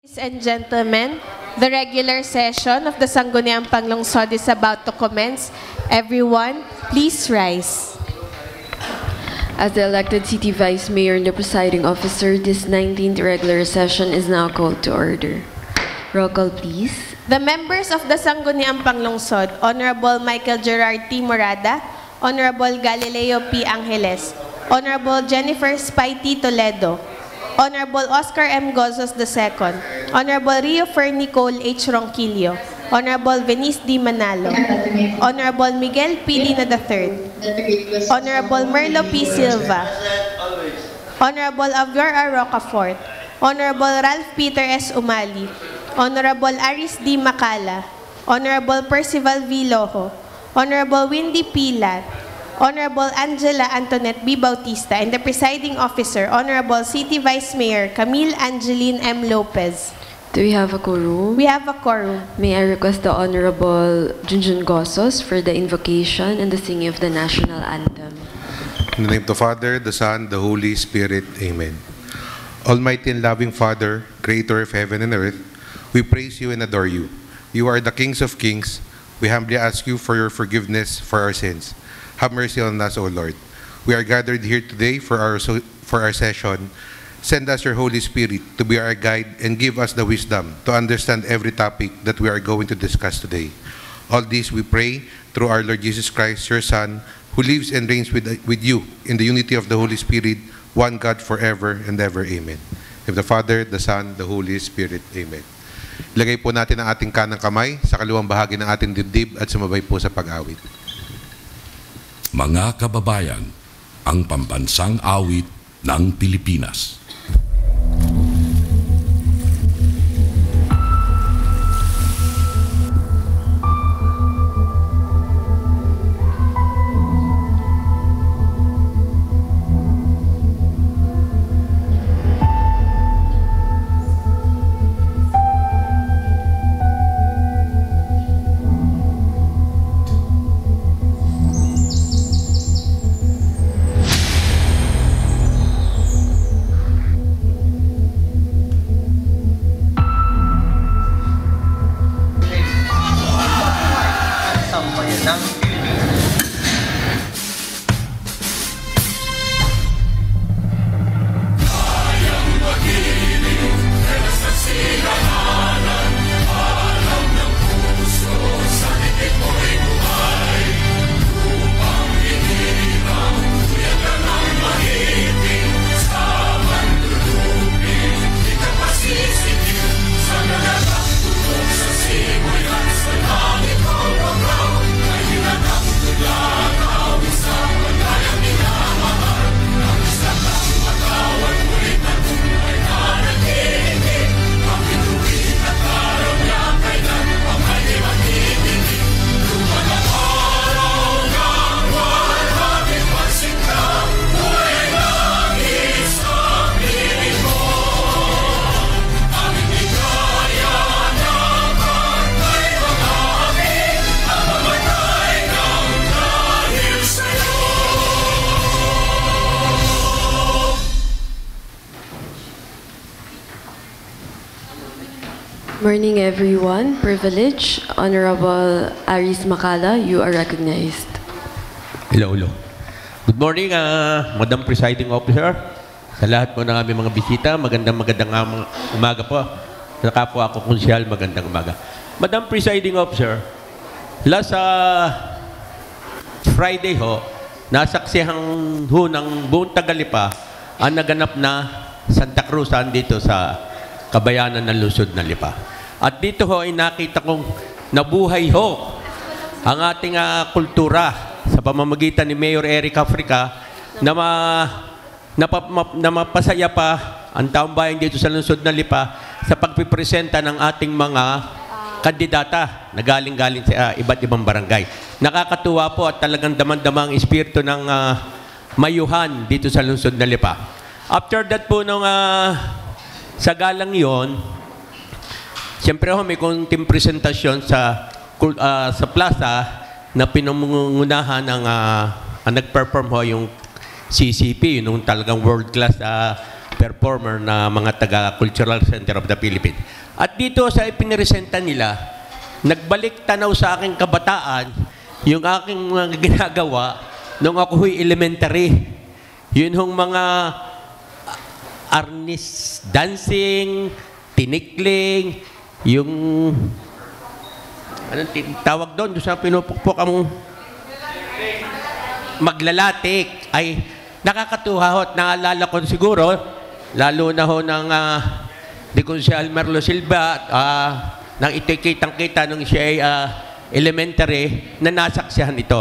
Ladies and gentlemen, the regular session of the Sangguniang Panglungsod is about to commence. Everyone, please rise. As the elected city vice mayor and the presiding officer, this 19th regular session is now called to order. Roll call, please. The members of the Sangguniang Panglungsod, Honorable Michael Gerard T. Morada, Honorable Galileo P. Angeles, Honorable Jennifer Spaiti Toledo, Honorable Oscar M. Gozos II, Honorable Rio Fernicol H. Ronquillo, Honorable Venice D. Manalo, Honorable Miguel P. Lina III, Honorable Merlo P. Silva, Honorable Avior R. Rocafort, Honorable Ralph Peter S. Umali, Honorable Aris D. Macala, Honorable Percival V. Lojo, Honorable Windy P. Lat, Honorable Angela Antoinette B. Bautista, and the presiding officer, Honorable City Vice Mayor Camille Angeline M. Lopez. Do we have a quorum? We have a quorum. May I request the Honorable Junjun Gozos for the invocation and the singing of the national anthem. In the name of the Father, the Son, the Holy Spirit. Amen. Almighty and loving Father, Creator of heaven and earth, we praise you and adore you. You are the Kings of Kings. We humbly ask you for your forgiveness for our sins. Have mercy on us, O Lord. We are gathered here today for our session. Send us your Holy Spirit to be our guide and give us the wisdom to understand every topic that we are going to discuss today. All this we pray through our Lord Jesus Christ, your Son, who lives and reigns with you in the unity of the Holy Spirit, one God forever and ever. Amen. Of the Father, the Son, the Holy Spirit. Amen. Ilagay po natin ang ating kanang kamay sa kaliwang bahagi ng ating dibdib at sumabay po sa pag-awit. Mga kababayan, ang pambansang awit ng Pilipinas. Morning, everyone. Privilege, Honorable Aris Macala, you are recognized. Hello. Good morning, Madam Presiding Officer. Sa lahat po ng aming mga bisita, magandang umaga po. Sa kapwa ako konsyal, magandang umaga. Madam Presiding Officer, last Friday ho, nasaksihan ho ng buong Tagalipa ang naganap na Santa Cruz dito sa kabayanan ng lungsod ng Lipa. At dito ho ay nakita kong nabuhay ho ang ating kultura sa pamamagitan ni Mayor Eric Africa na mapasaya pa ang taong bayan dito sa lungsod ng Lipa sa pagpipresenta ng ating mga kandidata na galing-galing sa iba't ibang barangay. Nakakatuwa po at talagang damang-damang ang espiritu ng mayuhan dito sa lungsod ng Lipa. After that po nung sa galang yon, siyempre ho, may konting presentasyon sa plaza na pinangungunahan ng nag-perform ho yung CCP, yung talagang world-class performer na mga taga-Cultural Center of the Philippines. At dito sa ipiniresenta nila, nagbalik tanaw sa aking kabataan yung aking mga ginagawa nung ako huy elementary. Yun hong mga arnis dancing, tinikling, yung anong tawag doon sa pinupukpok ang maglalatik, ay nakakatuwa ho at naalala ko siguro, lalo na ho ng di ko si Almerlo Silva, nang itikitang-kita nung siya ay elementary, na nasaksihan ito.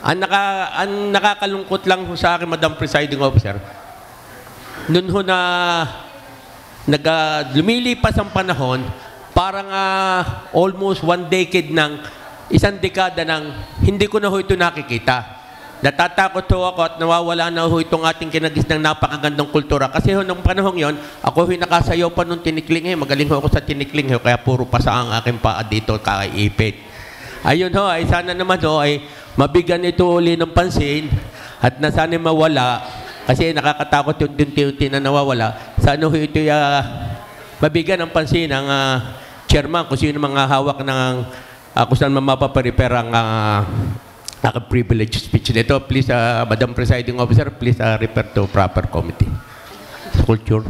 Ang nakakalungkot lang ho sa akin, Madam Presiding Officer, noon ho na lumilipas ang panahon, parang almost isang dekada nang hindi ko na ho ito nakikita. Natatakot ho ako at nawawala na ho itong ating kinagisnang napakagandang kultura. Kasi ho, nung panahon yon, ako ho nakasayaw pa nung tinikling. Magaling ho ako sa tinikling. Kaya puro pa sa ang aking paa dito kakaipit. Ayun ho, ay sana naman ho, ay mabigyan ito uli ng pansin at na sana mawala. Kasi nakakatakot yung unti-unti na nawawala. Sana ho ito mabigyan ng pansin ng chairman kung sino mga hawak ng kung saan mapaparepair ang privilege speech nito. Please, Madam Presiding Officer, please refer to proper committee. Culture.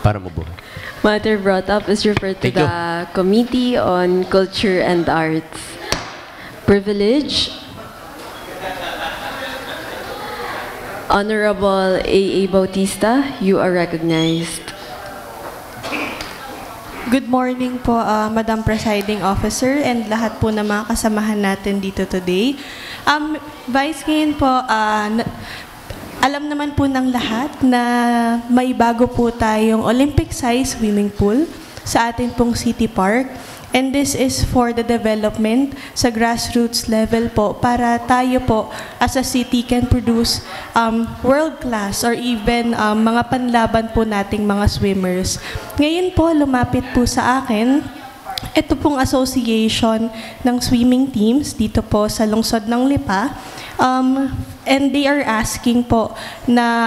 Para mabuhay. Matter brought up is referred to Thank you. the Committee on Culture and Arts. Privilege. Honorable A.A. Bautista, you are recognized. Good morning po, Madam Presiding Officer and lahat po ng mga kasamahan natin dito today. Vice ngayon po, alam naman po ng lahat na may bago po tayong Olympic-size swimming pool sa atin pong City Park. And this is for the development sa grassroots level po para tayo po as a city can produce world-class or even mga panlaban po nating mga swimmers. Ngayon po, lumapit po sa akin ito pong association ng swimming teams dito po sa lungsod ng Lipa. And they are asking po na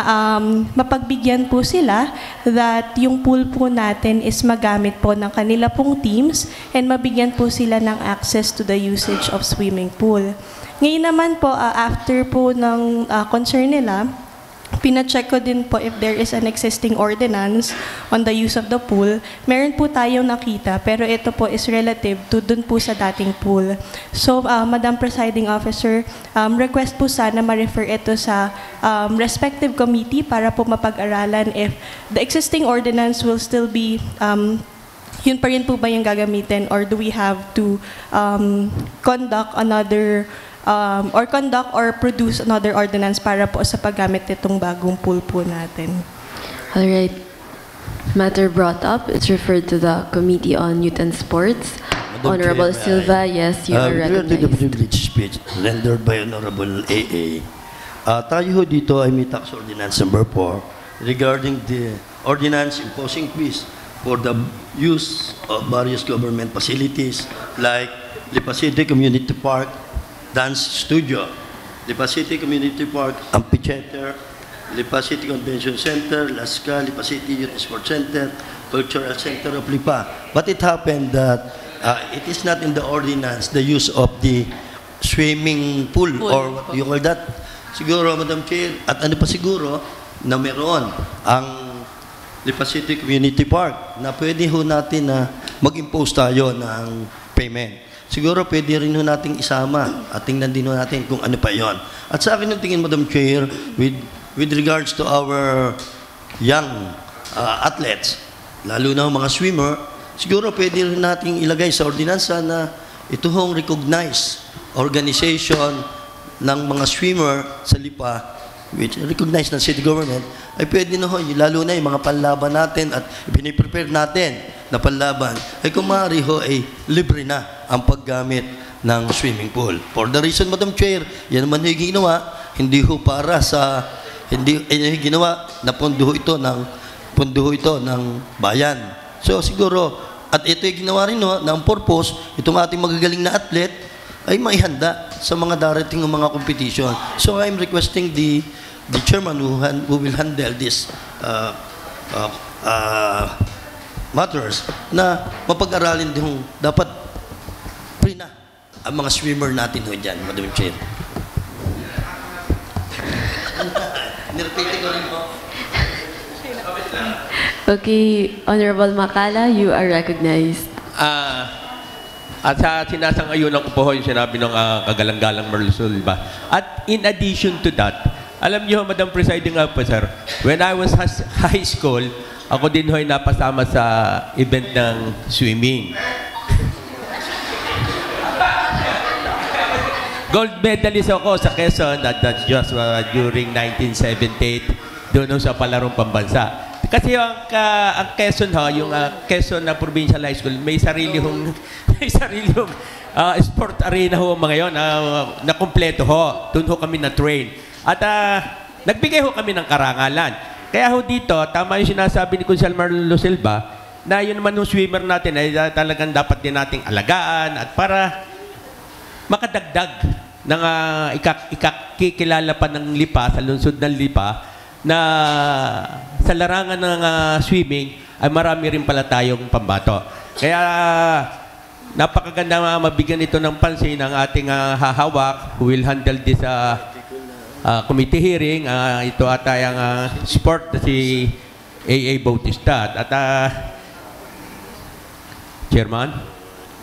mapagbigyan po sila that yung pool po natin is magamit po ng kanila pong teams and mabigyan po sila ng access to the usage of swimming pool. Ngayon naman po, after po ng concern nila, pina-check ko din po if there is an existing ordinance on the use of the pool. Meron po tayong nakita, pero ito po is relative to dun po sa dating pool. So, Madam Presiding Officer, request po sana ma-refer ito sa respective committee para po mapag-aralan if the existing ordinance will still be yun pa rin po ba yung gagamitin or do we have to conduct or produce another ordinance para po sa paggamit nitong bagong pool po natin. All right. Matter brought up is referred to the Committee on Youth and Sports. Honorable Silva, yes, you are Regarding the recognized. privilege speech rendered by Honorable AA, tayo ho dito ay may tax ordinance number 4 regarding the ordinance imposing fees for the use of various government facilities like Lipa City Community Park, Dance Studio, Lipa City Community Park, Amphitheater, Lipa City Convention Center, Lasca, Lipa City Youth Sports Center, Cultural Center of Lipa. But it happened that it is not in the ordinance the use of the swimming pool or what do you call that? Siguro, Madam Chair, at ano pa siguro na meron ang Lipa City Community Park na pwede ho natin na mag-impose tayo ng payment. Siguro pwede rin ho nating isama at tingnan din ho natin kung ano pa yon. At sa akin yung tingin, Madam Chair, with regards to our young athletes, lalo na mga swimmer, siguro pwede rin nating ilagay sa ordinansa na ito hong recognized organization ng mga swimmer sa Lipa, which recognized ng city government, ay pwede na ho, lalo na yung mga panlaban natin at piniprepare natin na panlaban, ay kung maaari ho, ay libre na ang paggamit ng swimming pool. For the reason, Madam Chair, yan naman yung ginawa, hindi ho para sa, hindi ginawa na pundo ito ng bayan. So siguro, at ito yung ginawa rin ho, ng purpose, itong ating magagaling na athlete, ay maihanda sa mga darating ng mga competition. So I'm requesting the the chairman who will handle this matters na mapag-aralin din dapat free na ang mga swimmer natin ho dyan, Madam Chair. Nirepete ko rin po. Okay, Honorable Macala, you are recognized. At sa sinasang-ayunan ko po yung sinabi ng kagalang-galang Marlusol, ba? At in addition to that, alam niyo, Madam Presiding Officer, when I was high school, ako din ho'y napasama sa event ng swimming. Gold medalist ako sa Quezon, that's just during 1978, doon sa palarong pambansa. Kasi ang Quezon yung Quezon na Provincial High School, may sarili hong sport arena ho mga yon na kumpleto ho. Doon ho kami na-train. At nagbigay ho kami ng karangalan. Kaya ho dito, tama yung sinasabi ni Consel Marlo Silva, na yun naman yung swimmer natin ay talagang dapat din nating alagaan at para makadagdag ng ikakikilala pa ng Lipa, sa lungsod ng Lipa, na sa larangan ng swimming ay marami rin pala tayong pambato. Kaya napakaganda mabigyan ito ng pansin ng ating hahawak who will handle this committee hearing. Ito ata yung sport na si A.A. Bautista. At Chairman?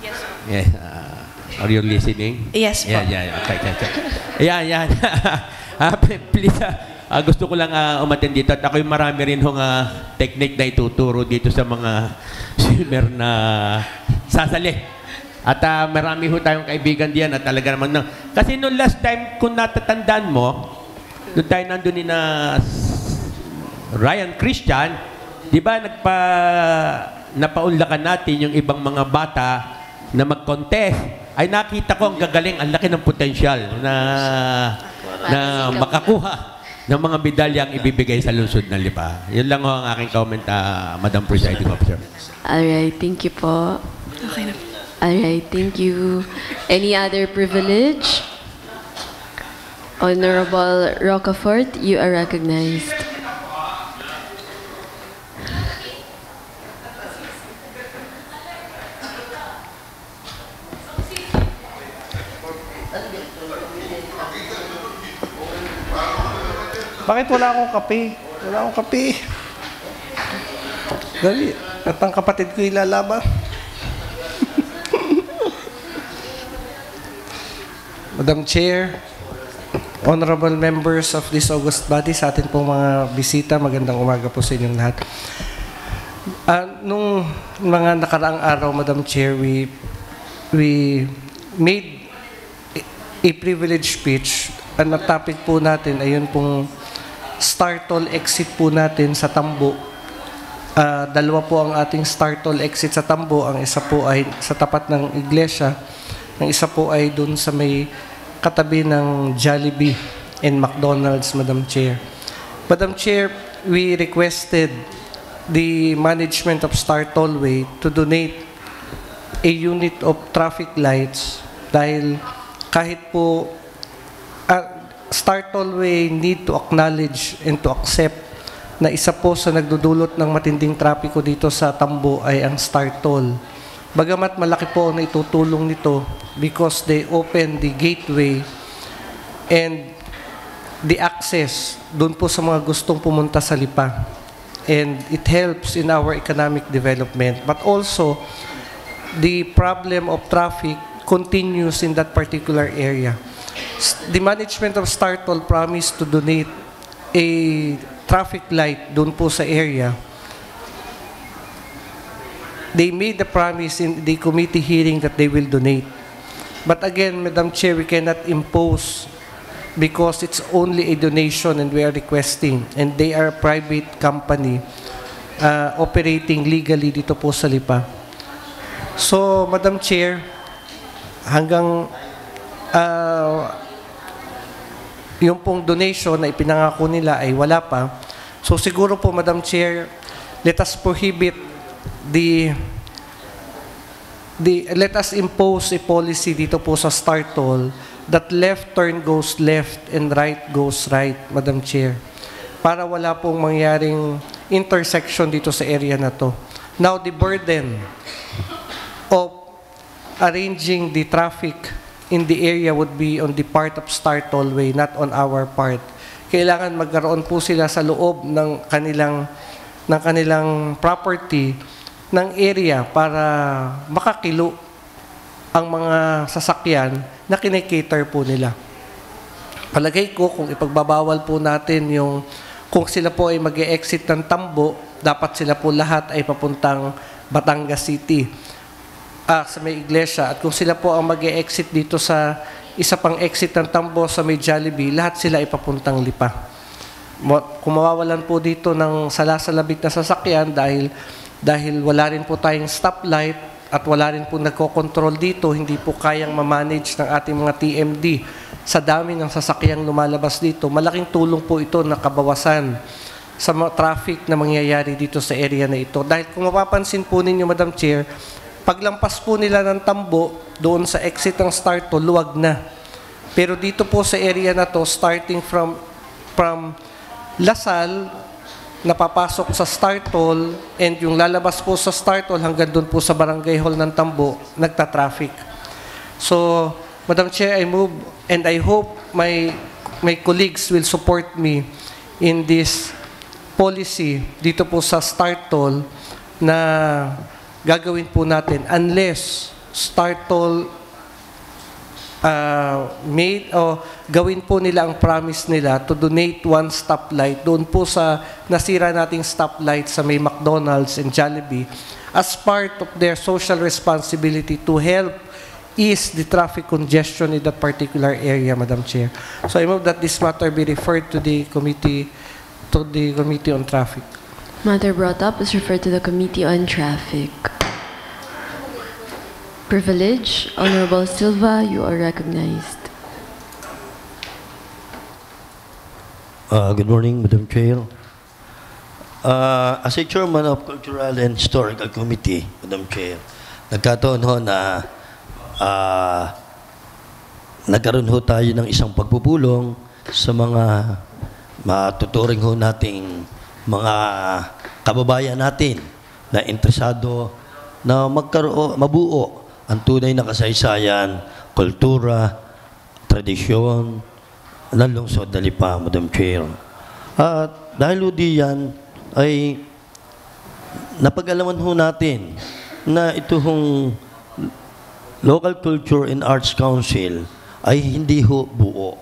Yes, po. Yes. Are you listening? Yes, po. Yeah. Okay. Yan. Please, gusto ko lang umattend dito. At ako'y marami rin hong technique na ituturo dito sa mga swimmer na sasali. At marami ho tayong kaibigan diyan at talaga naman na. Kasi noong last time, kung natatandaan mo, noong tayo nandun ni na Ryan Christian, di ba napaunlakan natin yung ibang mga bata na mag-contest. Ay nakita ko ang gagaling, ang laki ng potensyal na makakuha ng mga medalyang ibibigay sa lungsod ng Lipa. Yun lang ho ang aking comment, Madam Presiding Officer. Alright, thank you po. Okay na. Alright, thank you. Any other privilege? Honorable Rocafort, you are recognized. Bakit wala akong kape? Wala akong kape. Dali. At ang kapatid ko ilalaba. Madam Chair, honorable members of this august body, sa atin pong mga bisita, magandang umaga po sa inyong lahat. Nung mga nakaraang araw, Madam Chair, we made a privilege speech. Ang topic po natin ay yun pong startle exit po natin sa Tambo. Dalawa po ang ating startle exit sa Tambo. Ang isa po ay sa tapat ng iglesia. Ang isa po ay dun sa may katabi ng Jollibee and McDonald's, Madam Chair. Madam Chair, we requested the management of Star Tollway to donate a unit of traffic lights dahil kahit po Star Tollway need to acknowledge and to accept na isa po sa nagdudulot ng matinding trapiko dito sa Tambo ay ang Star Toll. Bagamat malaki po na itutulong nito because they open the gateway and the access doon po sa mga gustong pumunta sa Lipa. And it helps in our economic development. But also, the problem of traffic continues in that particular area. The management of Star Toll promised to donate a traffic light doon po sa area. They made the promise in the committee hearing that they will donate. But again, Madam Chair, we cannot impose because it's only a donation and we are requesting. And they are a private company operating legally dito po sa Lipa. So, Madam Chair, hanggang yung pong donation na ipinangako nila ay wala pa. So siguro po, Madam Chair, let us prohibit let us impose a policy dito po sa Star Toll that left turn goes left and right goes right, Madam Chair, para wala pong mangyaring intersection dito sa area na to. Now, the burden of arranging the traffic in the area would be on the part of Star Tollway, not on our part. Kailangan magkaroon po sila sa loob ng kanilang property ng area para makakilo ang mga sasakyan na kinikater po nila. Palagay ko, kung ipagbabawal po natin kung sila po ay mag-e-exit ng Tambo, dapat sila po lahat ay papuntang Batangas City, sa may iglesia. At kung sila po ang mag-e-exit dito sa isa pang exit ng Tambo sa may Jollibee, lahat sila ay papuntang Lipa. Kung mawawalan po dito ng salasalabit na sasakyan dahil wala rin po tayong stoplight at wala rin po nagko-control dito, hindi po kayang ma-manage ng ating mga TMD sa dami ng sasakyang lumalabas dito, malaking tulong po ito na kabawasan sa mga traffic na mangyayari dito sa area na ito. Dahil kung mapapansin po ninyo, Madam Chair, paglampas po nila ng Tambo, doon sa exit ng Star Toll, luwag na. Pero dito po sa area na to, starting from Lasal, napapasok sa Star Toll, and yung lalabas po sa Star Toll hanggang doon po sa Barangay Hall ng Tambo, nagta-traffic. So, Madam Chair, I move and I hope my colleagues will support me in this policy dito po sa Star Toll na gagawin po natin unless Star Toll gawin po nila ang promise nila to donate one stoplight doon po sa nasira nating stoplight sa may McDonald's and Jollibee as part of their social responsibility to help ease the traffic congestion in that particular area, Madam Chair. So I move that this matter be referred to the Committee on Traffic. Matter brought up is referred to the Committee on Traffic. Privilege, Honorable Silva, you are recognized. Good morning, Madam Chair. As a chairman of Cultural and Historical Committee, Madam Chair, nagkataon ho na nagkaroon ho tayo ng isang pagpupulong sa mga matuturing ho nating mga kababayan natin na interesado na mabuo ang tunay na kasaysayan, kultura, tradisyon ng lungsod na Lipa, Madam Chair. At dahil ho diyan ay napag-alaman ho natin na ito hong Local Culture and Arts Council ay hindi ho buo,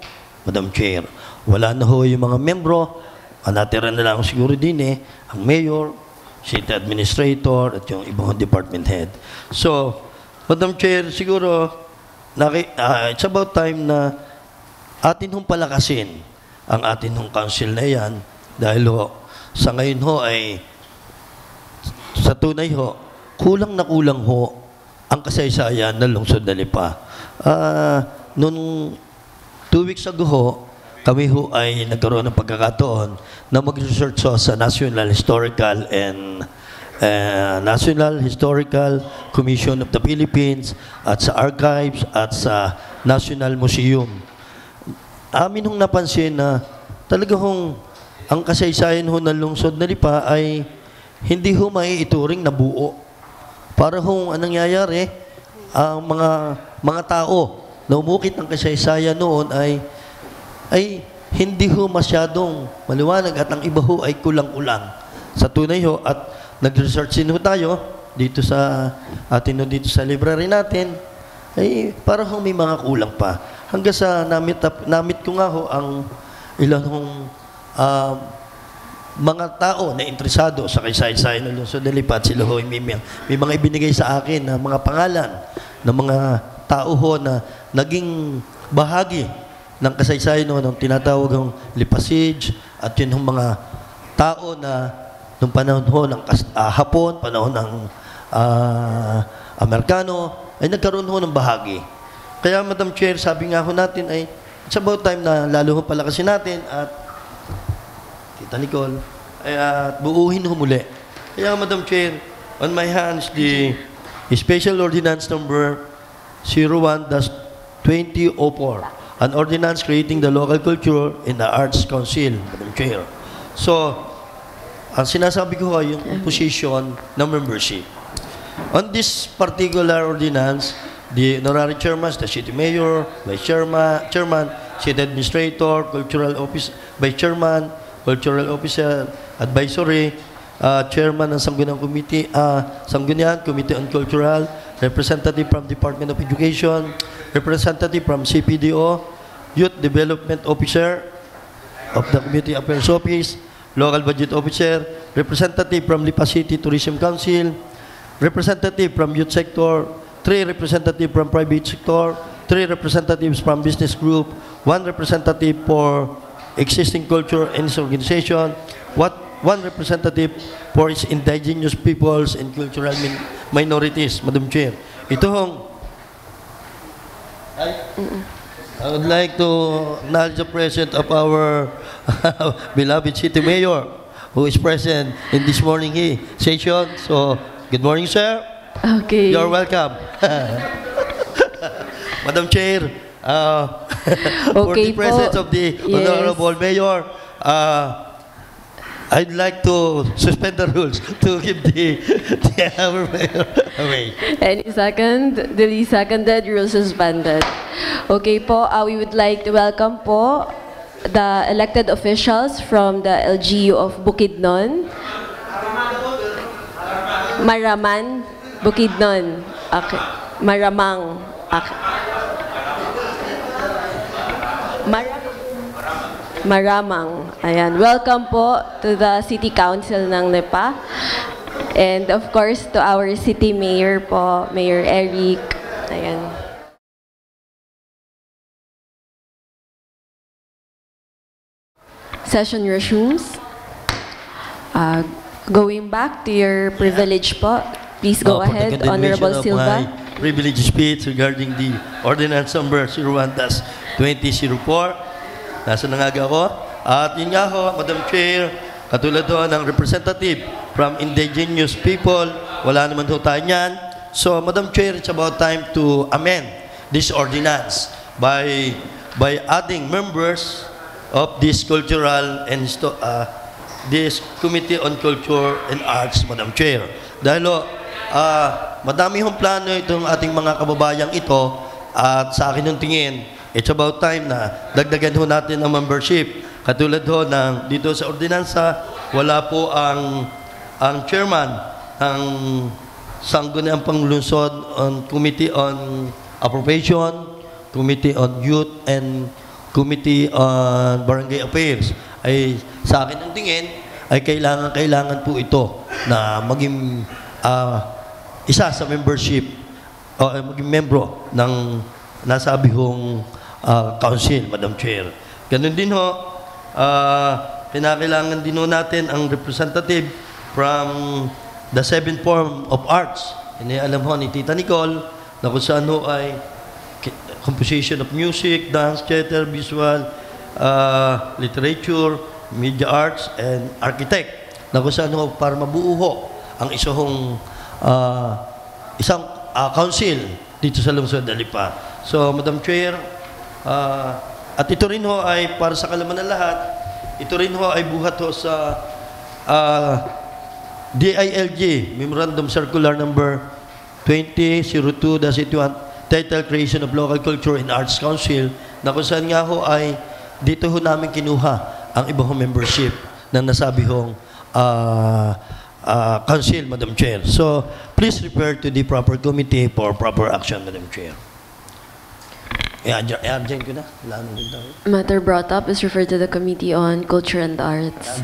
Madam Chair. Wala na ho yung mga membro, natira na lang siguro din ang mayor, city administrator, at yung ibang department head. So, Madam Chair, siguro, it's about time na atin hong palakasin ang atin hong council na yan dahil ho, sa ngayon ho ay, sa tunay ho, kulang na kulang ho ang kasaysayan ng lungsod na Lipa. Noong 2 weeks ago ho, kami ho ay nagkaroon ng pagkakataon na mag-research sa National Historical Commission of the Philippines at sa Archives at sa National Museum. Amin hong napansin na talaga hong ang kasaysayan ho ng lungsod na Lipa ay hindi ho maiituring na buo. Para hong anong nangyayari, ang mga tao na umukit ng kasaysayan noon ay hindi ho masyadong maliwanag at ang iba ho ay kulang-kulang. Sa tunay ho, at nag-research din ho tayo dito sa dito sa library natin, ay para ho may mga kulang pa. Hanggang sa namit ko nga ho ang ilang hong mga tao na interesado sa kasaysayan ng lungsod na Lipa, sila ho may mga ibinigay sa akin na mga pangalan ng mga tao ho na naging bahagi ng kasaysayan ng tinatawag ng Lipa Siege at yun ng mga tao na nung panahon ho ng Hapon, panahon ng Amerikano, ay nagkaroon ho ng bahagi. Kaya Madam Chair, sabi nga ho natin ay it's about time na lalo ho palakasin natin at Tita Nicole, at buuhin ho muli. Kaya Madam Chair, on my hands, the Special Ordinance Number 01-20 2004, an ordinance creating the local culture in the Arts Council, Madam Chair. So, ang sinasabi ko ay yung composition ng membership. On this particular ordinance, the honorary chairman, the city mayor, vice chairman, city administrator, cultural office, vice chairman, cultural officer, advisory, chairman ng Sangguniang Committee on Cultural, representative from Department of Education, representative from CPDO, Youth Development Officer of the Community Affairs Office, Local Budget Officer, representative from Lipa City Tourism Council, representative from Youth Sector, 3 representatives from private sector, 3 representatives from business group, 1 representative for existing culture and its organization, 1 representative for its indigenous peoples and cultural minorities, Madam Chair. I would like to acknowledge the presence of our beloved City Mayor who is present in this morning session. So, good morning, sir. Okay. You're welcome. Madam Chair, for the presence of the Honorable Mayor, I'd like to suspend the rules to give the our mayor away. Any second? Duly seconded, rules suspended. Okay po, we would like to welcome po the elected officials from the LGU of Bukidnon. Maraman, Bukidnon. Okay. Maramang. Okay. Maramang. Ayan. Welcome po to the City Council ng Lipa. And of course, to our City Mayor po, Mayor Eric. Ayan. Session resumes. Going back to your privilege po. Please go ahead, Honorable Silva. Privilege speech regarding the ordinance number 01-2004. Nasa nangaga ako. At yun nga ho, Madam Chair, katulad ho ng representative from indigenous people, wala naman ho tayo niyan. So, Madam Chair, it's about time to amend this ordinance by adding members of this cultural and this Committee on Culture and Arts, Madam Chair. Dahil madami hong plano itong ating mga kababayang ito at sa akin yung tingin, it's about time na dagdagan ho natin ang membership. Katulad ho ng dito sa ordinansa, wala po ang chairman ng Sangguniang Panglungsod on Committee on Appropriation, Committee on Youth, and Committee on Barangay Affairs. Ay sa akin ang tingin ay kailangan po ito na maging isa sa membership o maging membro ng nasabi hong council, Madam Chair. Ganun din ho, kinakailangan din ho natin ang representative from the 7th form of arts. Alam ho ni Tita Nicole na kung saan ho ay composition of music, dance, theater, visual, literature, media arts, and architect. Na kung saan ho para mabuo ho ang isang council dito sa lungsod ng Lipa. So, Madam Chair, at ito rin ho ay para sa kalaman ng lahat, ito rin ho ay buhat ho sa DILG, Memorandum Circular Number 2002-81, title Creation of Local Culture and Arts Council, na kung saan nga ho ay dito ho namin kinuha ang ibang membership ng nasabi hong council, Madam Chair. So, please refer to the proper committee for proper action, Madam Chair. I-adjourn ko na. Matter brought up is referred to the Committee on Culture and Arts.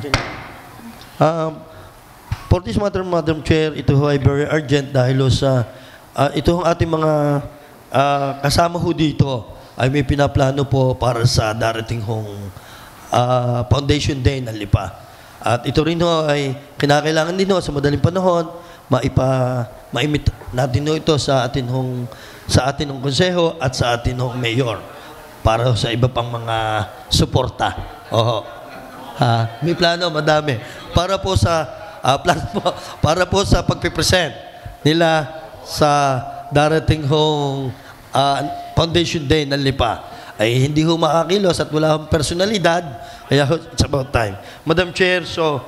For this matter, Madam Chair, ito ay very urgent dahil sa ito ang ating mga kasama ho dito ay may pinaplano po para sa darating hong Foundation Day ng Lipa. At ito rin ho ay kinakailangan din ho sa madaling panahon maimit natin ho ito sa atin hong konseho at sa atin hong mayor para sa iba pang mga suporta. May plano, madami. Para po sa para po sa pagpipresent nila sa darating hong Foundation Day ng Lipa ay hindi ho makakilos at wala hong personalidad, kaya it's about time. Madam Chair, so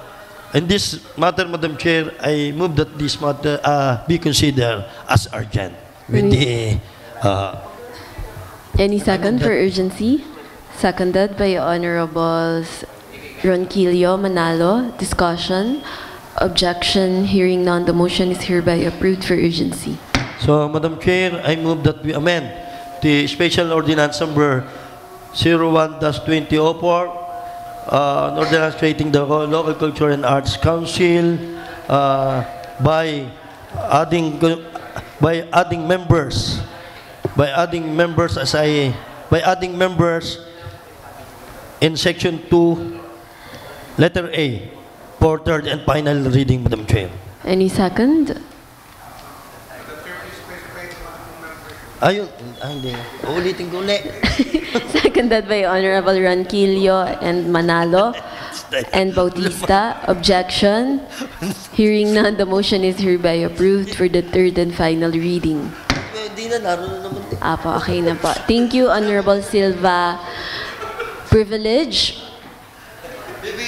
in this matter, Madam Chair, I move that this matter be considered as urgent with the Any second for urgency? Seconded by Honorables Ronquillo Manalo. Discussion. Objection. Hearing none, the motion is hereby approved for urgency. So, Madam Chair, I move that we amend the Special Ordinance Number 01-2004, an ordinance creating the Local Culture and Arts Council by adding members in Section 2, Letter A, for third and final reading, Madam Chair. Any second? Ayun, hindi. Uulitin ko ulit. Seconded by Honorable Ronquillo and Manalo and Bautista. Objection. Hearing none, the motion is hereby approved for the third and final reading. Hindi na, naroon naman. Apo, okay na po. Thank you, Honorable Silva. Privilege?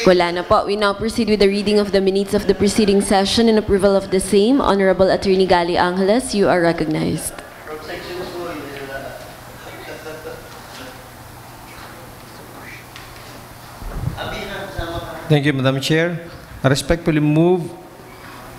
Wala na po. We now proceed with the reading of the minutes of the preceding session and approval of the same. Honorable Attorney Gali Angeles, you are recognized. Thank you, Madam Chair. I respectfully move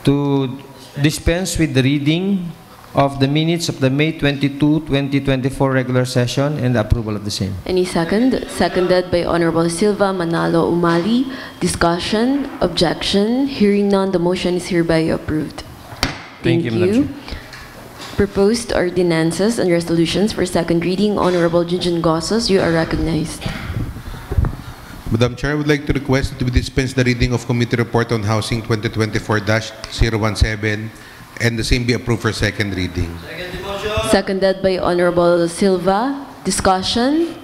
to dispense with the reading of the minutes of the May 22, 2024 regular session and the approval of the same. Any second? Seconded by Honorable Silva Manalo Umali. Discussion? Objection? Hearing none, the motion is hereby approved. Thank you, Madam Chair. Proposed ordinances and resolutions for second reading. Honorable Junjun Gossos, you are recognized. Madam Chair, I would like to request that we dispense the reading of Committee Report on Housing 2024-017 and the same be approved for second reading. Seconded by Honorable Silva. Discussion?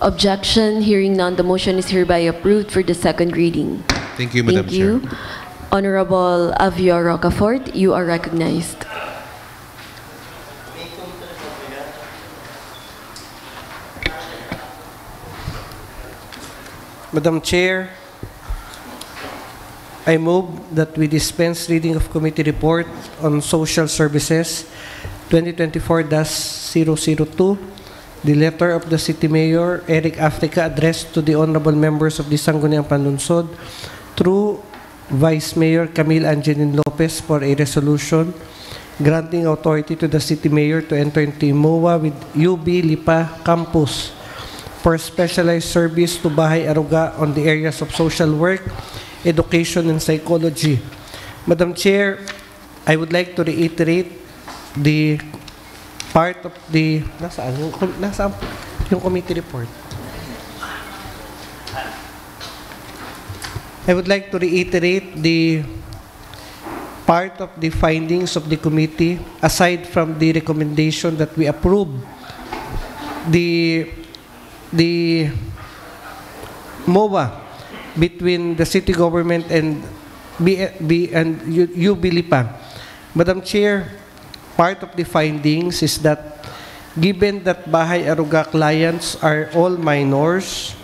Objection? Hearing none, the motion is hereby approved for the second reading. Thank you, Madam Thank you. Chair. Honorable Avio Rocafort, you are recognized. Madam Chair, I move that we dispense reading of Committee Report on Social Services 2024-002, the letter of the City Mayor, Eric Africa, addressed to the honorable members of the Sangguniang Panlunsod through Vice Mayor Camille Angeline Lopez for a resolution granting authority to the City Mayor to enter into MOA with UB Lipa Campus for specialized service to Bahay Aruga on the areas of social work, education, and psychology. Madam Chair, I would like to reiterate the part of the... Nasaan yung committee report? I would like to reiterate the part of the findings of the committee, aside from the recommendation that we approve the MOA between the city government and UB Lipa. Madam Chair, part of the findings is that given that Bahay Aruga clients are all minors,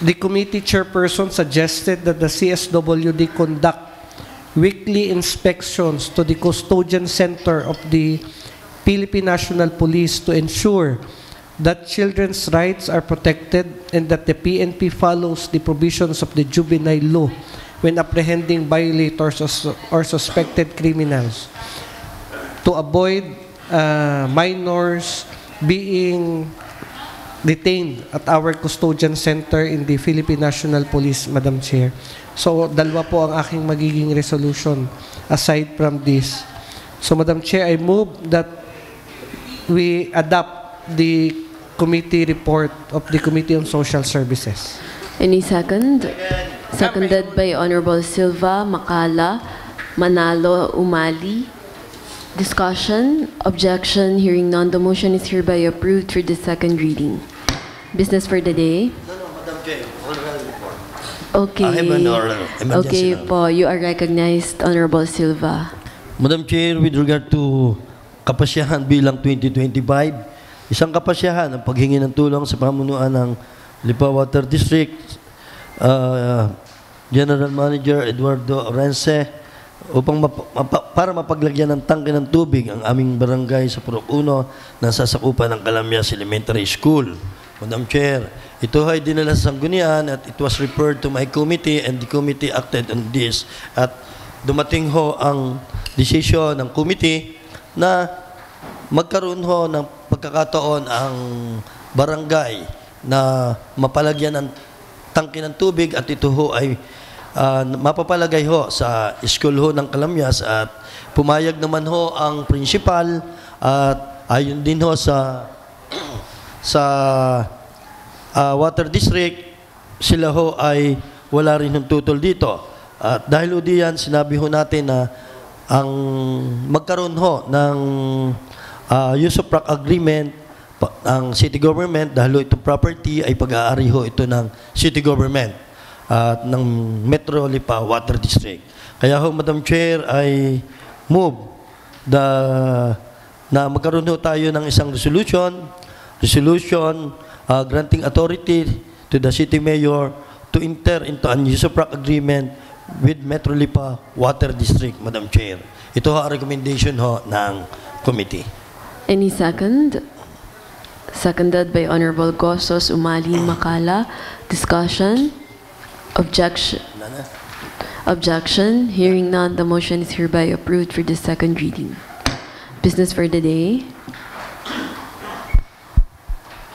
the committee chairperson suggested that the CSWD conduct weekly inspections to the custodian center of the Philippine National Police to ensure that children's rights are protected and that the PNP follows the provisions of the juvenile law when apprehending violators or suspected criminals to avoid minors being detained at our custodian center in the Philippine National Police, Madam Chair. So, dalawa po ang aking magiging resolution aside from this. So, Madam Chair, I move that we adopt the committee report of the Committee on Social Services. Any second? Seconded by Honorable Silva, Makala, Manalo, Umali. Discussion? Objection? Hearing none, the motion is hereby approved for the second reading. Business for the day? No, Madam Chair, oral report. Okay. I have an oral emergency Okay now. po, you are recognized, Honorable Silva. Madam Chair, with regard to kapasyahan bilang 2025, isang kapasyahan ang paghingi ng tulong sa pamunuan ng Lipa Water District, General Manager Eduardo Orense, upang para mapaglagyan ng tangke ng tubig ang aming barangay sa Purok 1 na sasakupan ng Calamyas Elementary School. Madam Chair, ito ay dinala sa Sanggunian at it was referred to my committee and the committee acted on this. At dumating ho ang desisyon ng committee na magkaroon ho ng pagkakataon ang barangay na mapalagyan ng tangke ng tubig at ito ho ay mapapalagay ho sa school ho ng Calamyas at pumayag naman ho ang principal at ayon din ho sa Water District, sila ho ay wala rin ng tutol dito. At dahil ho diyan, sinabi ho natin na ang magkaroon ho ng use of agreement ang city government dahil itong property ay pag-aari ho ito ng city government at ng Metro Lipa Water District. Kaya ho, Madam Chair, ay move na magkaroon ho tayo ng isang resolution granting authority to the city mayor to enter into an use of agreement with Metro Lipa Water District, Madam Chair. Ito ho ang recommendation ho ng committee. Any second? Seconded by Honorable Gossos Umali Makala. Discussion? Objection? Objection? Hearing none, the motion is hereby approved for the second reading. Business for the day.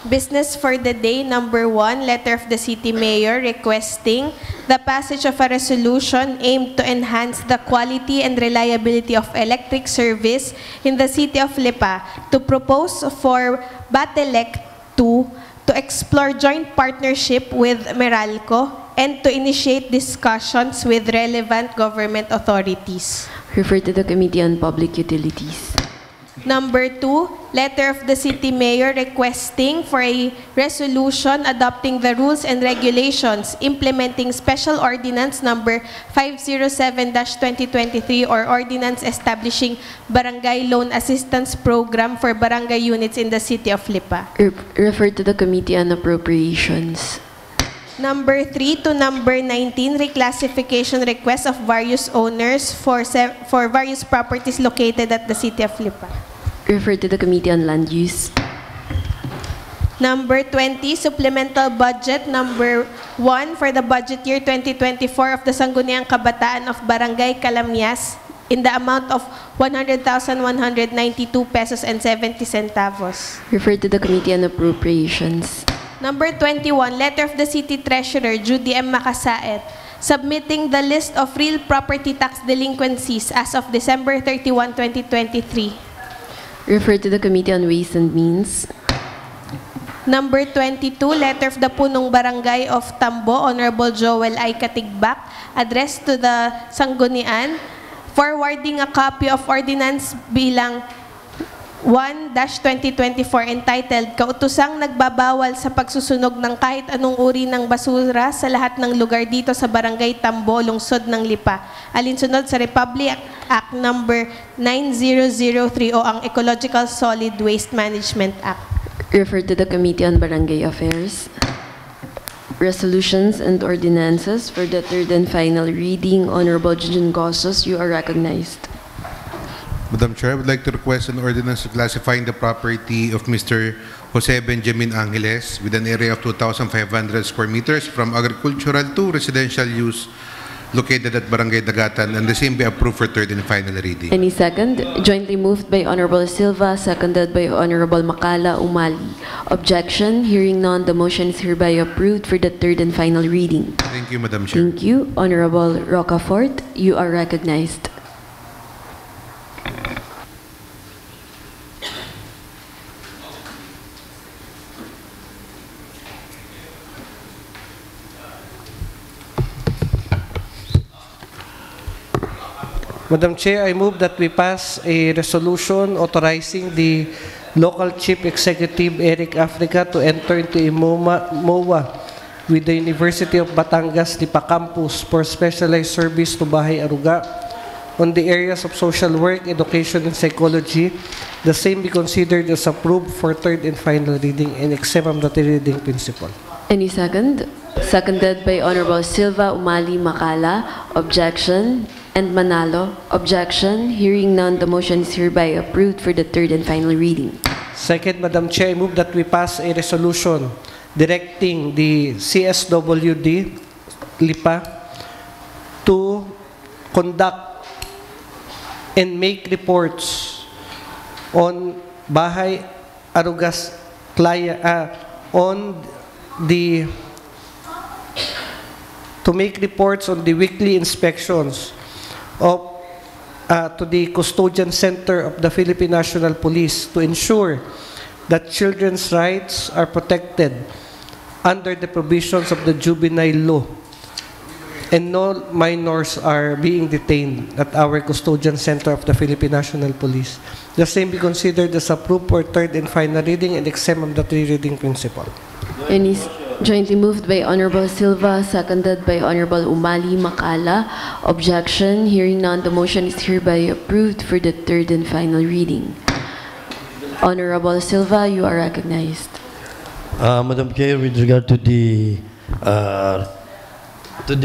Business for the day, number 1, letter of the City Mayor requesting the passage of a resolution aimed to enhance the quality and reliability of electric service in the City of Lipa, to propose for Batelec 2 to explore joint partnership with Meralco and to initiate discussions with relevant government authorities. Refer to the Committee on Public Utilities. Number 2, letter of the City Mayor requesting for a resolution adopting the rules and regulations implementing Special Ordinance Number 507-2023 or Ordinance establishing Barangay Loan Assistance Program for barangay units in the City of Lipa. Refer to the Committee on Appropriations. Number 3 to number 19, reclassification request of various owners for various properties located at the City of Lipa. Refer to the Committee on Land Use. Number 20, supplemental budget number 1 for the budget year 2024 of the Sangguniang Kabataan of Barangay Calamyas in the amount of 100,192 pesos and 70 centavos. Refer to the Committee on Appropriations. Number 21, letter of the City Treasurer, Judy M. Macasaet, submitting the list of real property tax delinquencies as of December 31, 2023. Refer to the Committee on Ways and Means. Number 22, letter of the Punong Barangay of Tambo, Honorable Joel I. Katigbak, addressed to the Sanggunian, forwarding a copy of Ordinance bilang 1-2024 entitled Kautosang Nagbabawal sa Pagsusunog ng kahit anong uri ng basura sa lahat ng lugar dito sa Barangay Tambo, Lungsod ng Lipa. Alinsunod sa Republic Act Number 9003 o ang Ecological Solid Waste Management Act. Refer to the Committee on Barangay Affairs. Resolutions and ordinances for the third and final reading. Honorable Jujun Gossos, you are recognized. Madam Chair, I would like to request an ordinance classifying the property of Mr. Jose Benjamin Angeles with an area of 2,500 square meters from agricultural to residential use located at Barangay Dagatan, and the same be approved for third and final reading. Any second? Jointly moved by Honorable Silva, seconded by Honorable Makala Umali. Objection? Hearing none, the motion is hereby approved for the third and final reading. Thank you, Madam Chair. Thank you. Honorable Rocafort, you are recognized. Madam Chair, I move that we pass a resolution authorizing the local chief executive, Eric Africa, to enter into a MOA with the University of Batangas Lipa Campus for specialized service to Bahay Aruga on the areas of social work, education, and psychology, the same be considered as approved for third and final reading and exempt from the reading principle. Any second? Seconded by Honorable Silva, Umali, Makala. Objection. And Manalo. Objection. Hearing none, the motion is hereby approved for the third and final reading. Second, Madam Chair, I move that we pass a resolution directing the CSWD, Lipa, to conduct and make reports on Bahay Arugas Playa, to make reports on the weekly inspections of to the Custodian Center of the Philippine National Police to ensure that children's rights are protected under the provisions of the juvenile law and no minors are being detained at our Custodian Center of the Philippine National Police. The same be considered as approved for third and final reading and exempt from the three-reading principle. Any jointly moved by Honorable Silva, seconded by Honorable Umali, Makala. Objection. Hearing none, the motion is hereby approved for the third and final reading. Honorable Silva, you are recognized. Madam Chair, with regard to the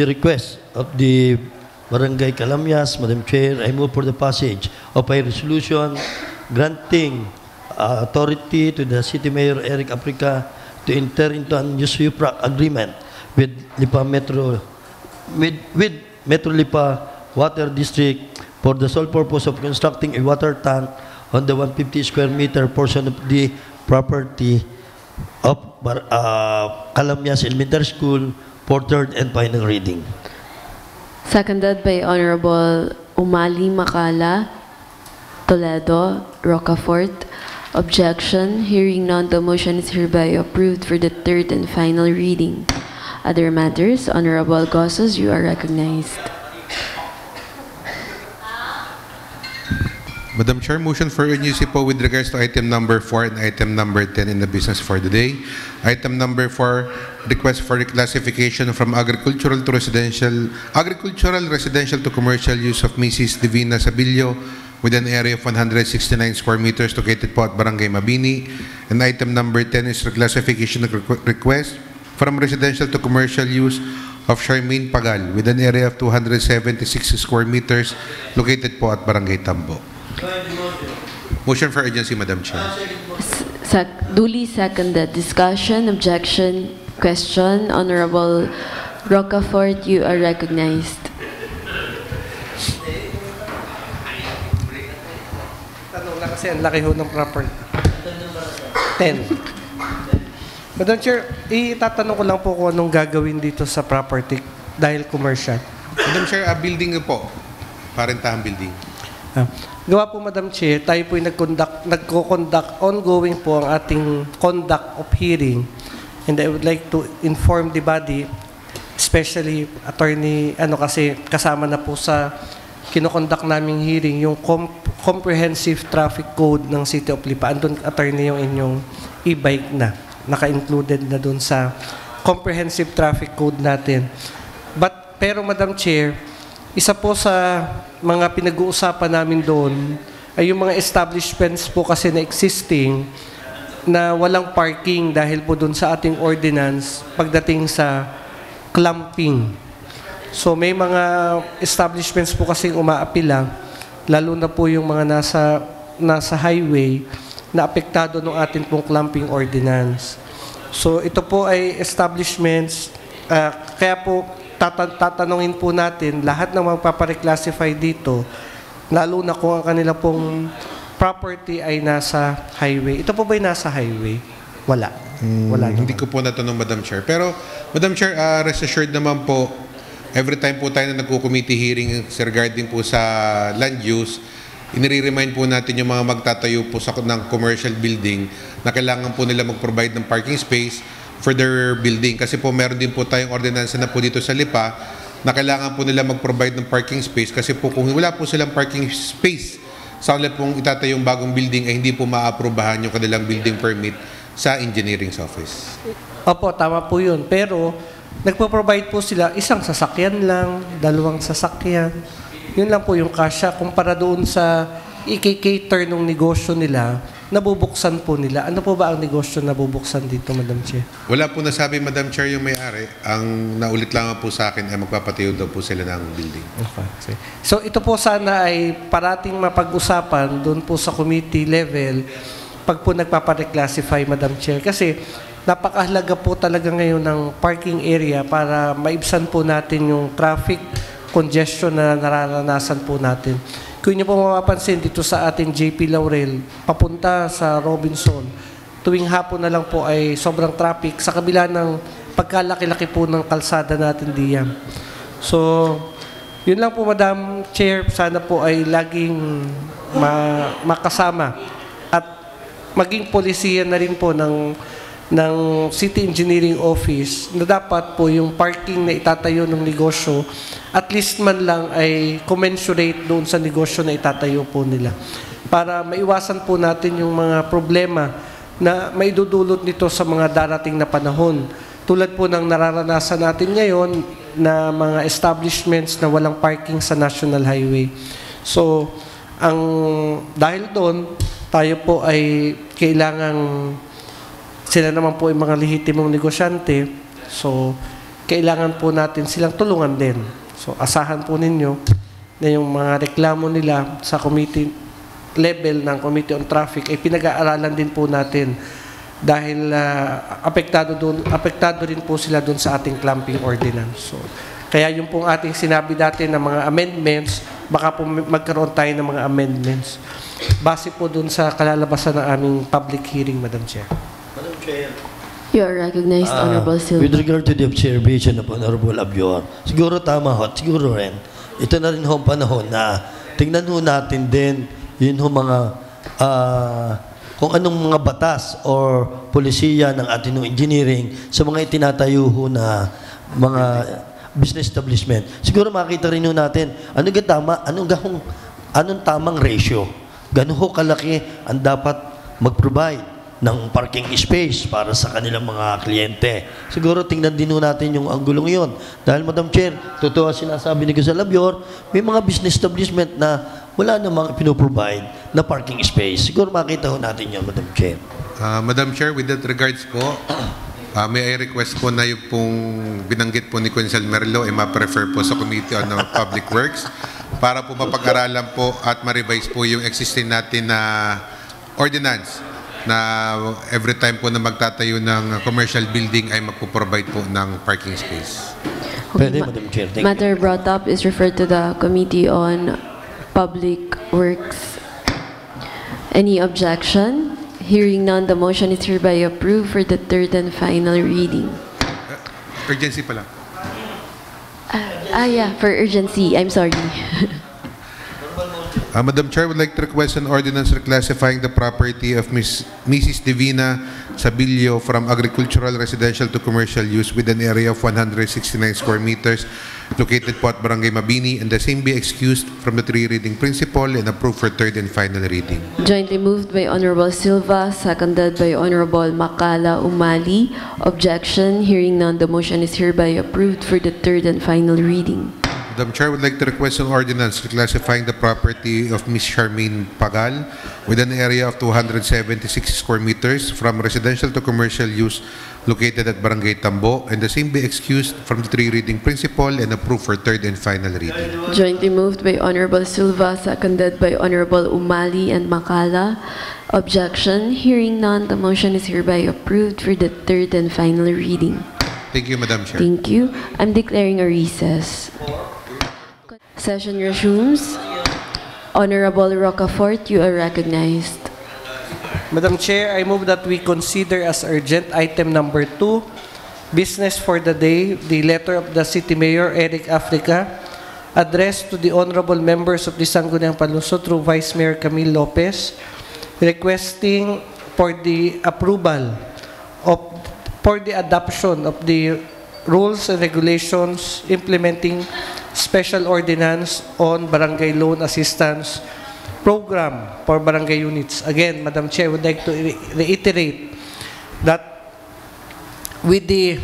request of the Barangay Calamyas, Madam Chair, I move for the passage of a resolution granting authority to the City Mayor Eric Aprica to enter into an USUPRAC agreement with Lipa Metro Lipa Water District for the sole purpose of constructing a water tank on the 150 square meter portion of the property of Calamyas Elementary School for third and final reading. Seconded by Honorable Umali, Makala, Toledo, Rocafort. Objection. Hearing none, the motion is hereby approved for the third and final reading. Other matters, Honorable Gossos, you are recognized. Madam Chair, motion for urgency po with regards to item number 4 and item number 10 in the business for the day. Item number 4, request for reclassification from agricultural residential to commercial use of Mrs. Divina Sabilio with an area of 169 square meters located po at Barangay Mabini. And item number 10 is reclassification request from residential to commercial use of Charmaine Pagal with an area of 276 square meters located po at Barangay Tambo. Motion for urgency, Madam Chair. Duly seconded. Discussion, objection, question. Honorable Rocafort, you are recognized. Tanong lang kasi ang laki ho ng property. 10. Madam Chair, itatanong ko lang po kung anong gagawin dito sa property dahil commercial. Madam Chair, building po. Parentahan building. Gawa po, Madam Chair, tayo po'y nagko-conduct, ongoing po ang ating conduct of hearing. And I would like to inform the body, especially attorney, kasi kasama na po sa kinoconduct naming hearing, yung comprehensive traffic code ng City of Lipa. Andun, attorney, yung inyong e-bike na. Naka-included na dun sa comprehensive traffic code natin. Pero, Madam Chair, isa po sa mga pinag-uusapan namin doon ay yung mga establishments po kasi na existing na walang parking dahil po doon sa ating ordinance pagdating sa clamping. So may mga establishments po kasing umaapila, lalo na po yung mga nasa highway na apektado ng ating pong clamping ordinance. So ito po ay establishments, kaya po tatanungin po natin lahat ng magpapareclassify dito, lalo na kung ang kanila pong property ay nasa highway. Ito po ba'y nasa highway? Wala. Wala Hindi ko po natanong, Madam Chair. Pero, Madam Chair, rest assured naman po, every time po tayo na nagko-committee hearing regarding po sa land use, inire-remind po natin yung mga magtatayo po ng commercial building na kailangan po nila mag-provide ng parking space for their building. Kasi po meron din po tayong ordinansa na po dito sa Lipa na kailangan po nila mag-provide ng parking space kasi po kung wala po silang parking space sa ulit pong itatayong bagong building ay hindi po maaprubahan yung kanilang building permit sa engineering's office. Opo, tama po yun. Pero nagpo-provide po sila isang sasakyan lang, dalawang sasakyan. Yun lang po yung kasya. Kumpara doon sa i-cater ng negosyo nila, nabubuksan po nila. Ano po ba ang negosyo na nabubuksan dito, Madam Chair? Wala po nasabi, Madam Chair, yung may-ari. Ang naulit lang po sa akin ay magpapatayo daw po sila ng building. Okay. So ito po sana ay parating mapag-usapan doon po sa committee level pag po nagpapa-reclassify, Madam Chair. Kasi napakahalaga po talaga ngayon ng parking area para maibsan po natin yung traffic congestion na nararanasan po natin. Kung niyo po mapapansin dito sa ating JP Laurel, papunta sa Robinson, tuwing hapon na lang po ay sobrang traffic sa kabila ng pagkalaki-laki po ng kalsada natin diyan. So, yun lang po, Madam Chair, sana po ay laging makasama at maging polisiya na rin po ng City Engineering Office na dapat po yung parking na itatayo ng negosyo at least man lang ay commensurate doon sa negosyo na itatayo po nila. Para maiwasan po natin yung mga problema na maidudulot nito sa mga darating na panahon. Tulad po ng nararanasan natin ngayon na mga establishments na walang parking sa National Highway. So, dahil doon, tayo po ay kailangang sila naman po ay mga lehitimong negosyante, so kailangan po natin silang tulungan din. So asahan po ninyo na yung mga reklamo nila sa committee level ng Committee on Traffic ay pinag-aaralan din po natin dahil apektado rin po sila doon sa ating clamping ordinance. So, kaya yung pong ating sinabi dati ng mga amendments, baka po magkaroon tayo ng mga amendments. Base po doon sa kalalabasan ng aming public hearing, Madam Chair. You are recognized, Honorable Silva. With regard to the observation of Honorable Abior, siguro tama ho, siguro rin, ito na rin ho ang panahon na tingnan ho natin din yun ho mga kung anong mga batas or polisiya ng ating engineering sa mga itinatayo ho na mga business establishment. Siguro makita rin ho natin anong tamang ratio. Gano'n ho kalaki ang dapat mag-provide ng parking space para sa kanilang mga kliyente. Siguro tingnan din natin yung anggulong yon. Dahil, Madam Chair, totoo sinasabi ni Giselle Abior, may mga business establishment na wala namang pinoprovide na parking space. Siguro makita ho natin yun, Madam Chair. Madam Chair, with that regards po, may I request po na yung pong binanggit po ni Consul Merlo ay ma-prefer po sa Committee on Public Works para po mapag-aralan po at ma-revise po yung existing natin na ordinance na every time po na magtatayo ng commercial building ay magpo-provide po ng parking space. Pwede, Madam Chair. Thank you. Matter brought up is referred to the Committee on Public Works. Any objection? Hearing none, the motion is hereby approved for the third and final reading. Urgency pala. Yeah, for urgency. I'm sorry. Madam Chair, I would like to request an ordinance reclassifying the property of Mrs. Divina Sabilio from agricultural, residential to commercial use with an area of 169 square meters located po at Barangay Mabini, and the same be excused from the three-reading principle and approved for third and final reading. Jointly moved by Honorable Silva, seconded by Honorable Makala Umali. Objection. Hearing none, the motion is hereby approved for the third and final reading. Madam Chair, I would like to request an ordinance reclassifying the property of Ms. Charmaine Pagal with an area of 276 square meters from residential to commercial use located at Barangay Tambo, and the same be excused from the three-reading principle and approved for third and final reading. Jointly moved by Honorable Silva, seconded by Honorable Umali and Makala. Objection. Hearing none, the motion is hereby approved for the third and final reading. Thank you, Madam Chair. Thank you. I'm declaring a recess. Session resumes. Honorable Rocafort, you are recognized. Madam Chair, I move that we consider as urgent item number 2, business for the day, the letter of the City Mayor, Eric Africa, addressed to the honorable members of the Sangguniang Palusot through Vice Mayor Camille Lopez, requesting for the adoption of the rules and regulations implementing special ordinance on barangay loan assistance program for barangay units. Again, Madam Chair, I would like to reiterate that with the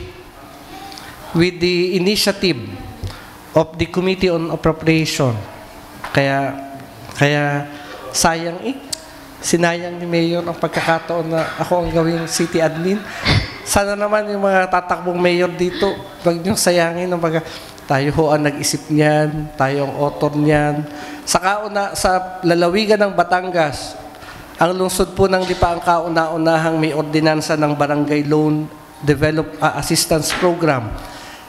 initiative of the Committee on Appropriation, Kaya sayang sinayang ni Mayor ang pagkakataon na ako ang gawing city admin. Sana naman yung mga tatakbong mayor dito, wag niyong sayangin. Tayo ho ang nag-isip niyan, tayo ang author niyan. Sa lalawigan ng Batangas, ang lungsod po ng Lipa ang kauna-unahang may ordinansa ng Barangay Loan Assistance Program.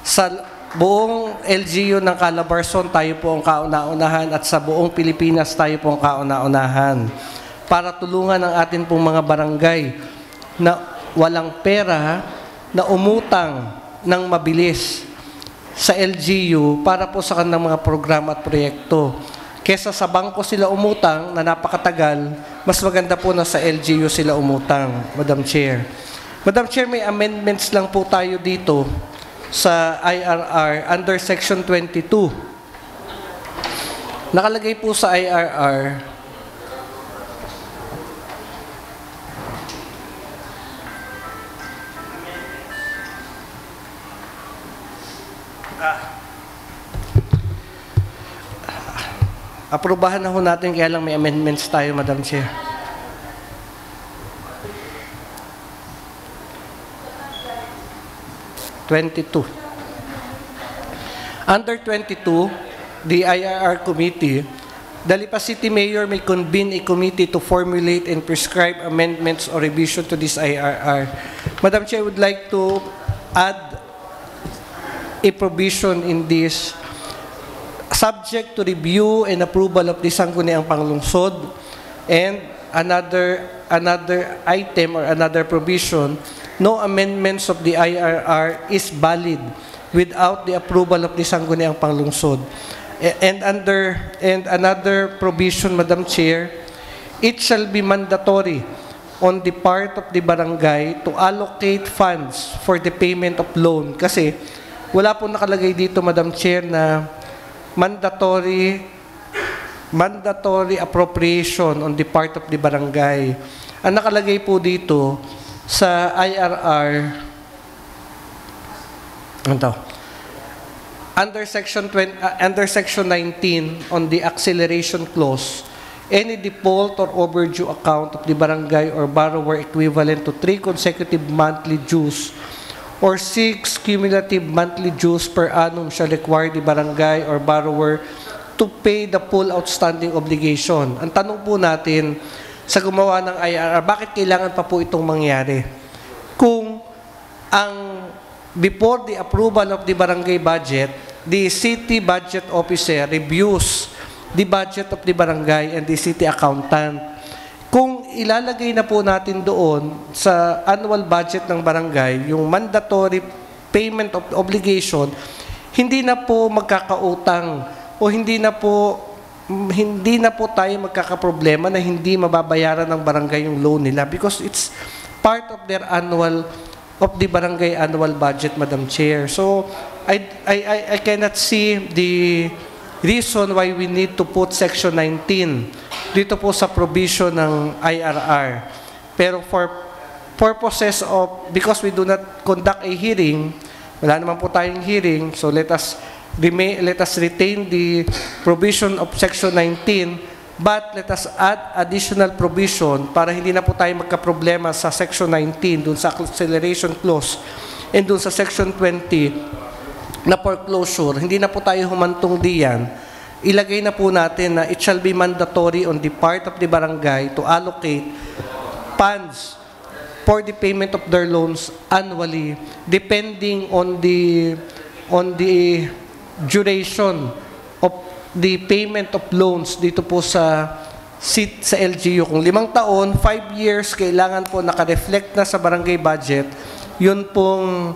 Sa buong LGU ng Calabarzon, tayo po ang kauna-unahan, at sa buong Pilipinas, tayo po ang kauna-unahan para tulungan ang atin pong mga barangay na walang pera na umutang ng mabilis sa LGU para po sa kanilang mga programa at proyekto. Kesa sa bangko sila umutang na napakatagal, mas maganda po na sa LGU sila umutang, Madam Chair. Madam Chair, may amendments lang po tayo dito sa IRR under Section 22. Nakalagay po sa IRR, aprobahan na ho natin, kaya lang may amendments tayo, Madam Chair. Under 22, the IRR committee, the Lipa City Mayor may convene a committee to formulate and prescribe amendments or revision to this IRR. Madam Chair, I would like to add a provision in this, subject to review and approval of the Sangguniang Panglungsod, and another item or another provision, no amendments of the IRR is valid without the approval of the Sangguniang Panglungsod. And another provision, Madam Chair, it shall be mandatory on the part of the barangay to allocate funds for the payment of loan. Kasi wala po nakalagay dito, Madam Chair, na mandatory appropriation on the part of the barangay. Ang nakalagay po dito sa IRR, under Section 19 on the acceleration clause, any default or overdue account of the barangay or borrower equivalent to 3 consecutive monthly dues or 6 cumulative monthly dues per annum shall require the barangay or borrower to pay the full outstanding obligation. Ang tanong po natin sa gumawa ng IRR, bakit kailangan pa po itong mangyari? Kung before the approval of the barangay budget, the city budget officer reviews the budget of the barangay and the city accountant. Kung ilalagay na po natin doon sa annual budget ng barangay, yung mandatory payment of obligation, hindi na po magkakautang o hindi na po tayo magkakaproblema na hindi mababayaran ng barangay yung loan nila because it's part of their the barangay annual budget, Madam Chair. So I cannot see the reason why we need to put Section 19 dito po sa provision ng IRR. Pero for purposes of, because we do not conduct a hearing, wala naman po tayong hearing, so let us retain the provision of Section 19, but let us add additional provision para hindi na po tayo magka-problema sa Section 19, dun sa acceleration clause, and dun sa Section 20 na foreclosure, hindi na po tayo humantong diyan. Ilagay na po natin na it shall be mandatory on the part of the barangay to allocate funds for the payment of their loans annually, depending on the duration of the payment of loans dito po sa LGU. Kung 5 taon, 5 years, kailangan po naka-reflect na sa barangay budget, yun pong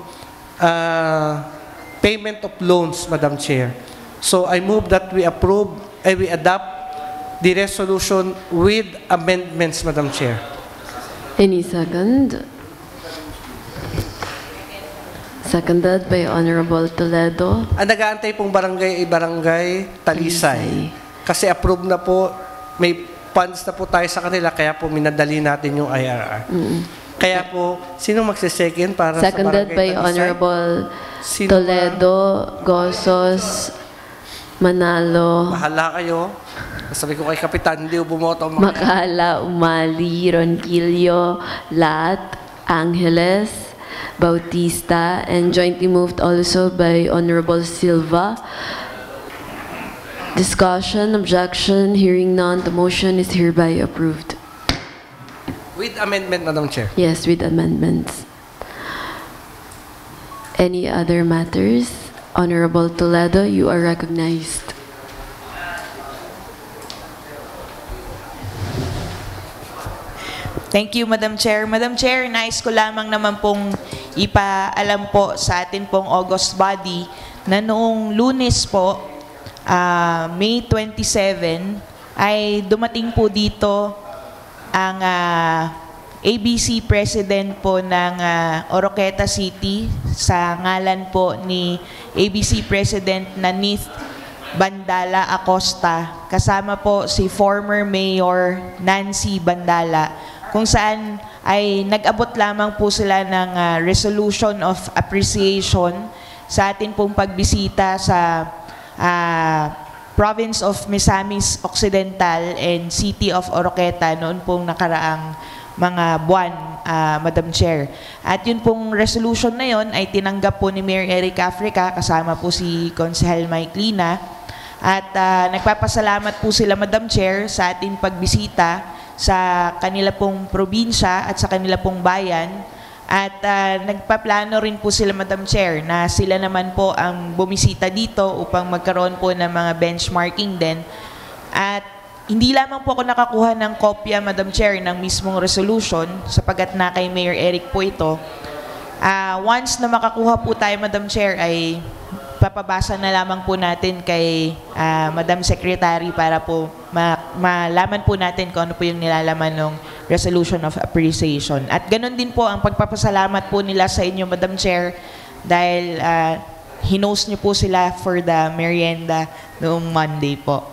payment of loans, Madam Chair. So I move that we adopt the resolution with amendments, Madam Chair. Any second? Seconded by Honorable Toledo. Ang nag-aantay pong barangay ay barangay Talisay. Kasi approve na po, may funds na po tayo sa kanila, kaya po minadali natin yung IRR. Kaya po, sino magse-second para seconded sa barangay by Talisay? Honorable Toledo, Gozos, Manalo, Bahala kayo. Sabi ko kay Kapitan, hindi bumoto. Macala, Umali, Ronquillo, Lat, Angeles, Bautista, and jointly moved also by Honorable Silva. Discussion, objection, hearing none, the motion is hereby approved. With amendment, Madam Chair. Yes, with amendments. Any other matters? Honorable Toledo, you are recognized. Thank you, Madam Chair. Madam Chair, nais ko lamang naman pong ipaalam po sa atin pong August body na noong Lunes po, May 27, ay dumating po dito ang ABC President po ng Oroqueta City sa ngalan po ni ABC President Nanith Bandala Acosta. Kasama po si former Mayor Nancy Bandala, kung saan ay nag-abot lamang po sila ng resolution of appreciation sa atin pong pagbisita sa province of Misamis Occidental and City of Oroqueta noon pong nakaraang mga buwan, Madam Chair. At yun pong resolution na yun ay tinanggap po ni Mayor Eric Africa, kasama po si Consejal Mike Lina. At nagpapasalamat po sila, Madam Chair, sa ating pagbisita sa kanila pong probinsya at sa kanila pong bayan. At nagpaplano rin po sila, Madam Chair, na sila naman po ang bumisita dito upang magkaroon po ng mga benchmarking din. At hindi lamang po ako nakakuha ng kopya, Madam Chair, ng mismong resolution, sapagat na kay Mayor Eric po ito. Once na makakuha po tayo, Madam Chair, ay papabasa na lamang po natin kay Madam Secretary para po malaman po natin kung ano po yung nilalaman ng Resolution of Appreciation. At ganun din po ang pagpapasalamat po nila sa inyo, Madam Chair, dahil hinost niyo po sila for the merienda noong Monday po.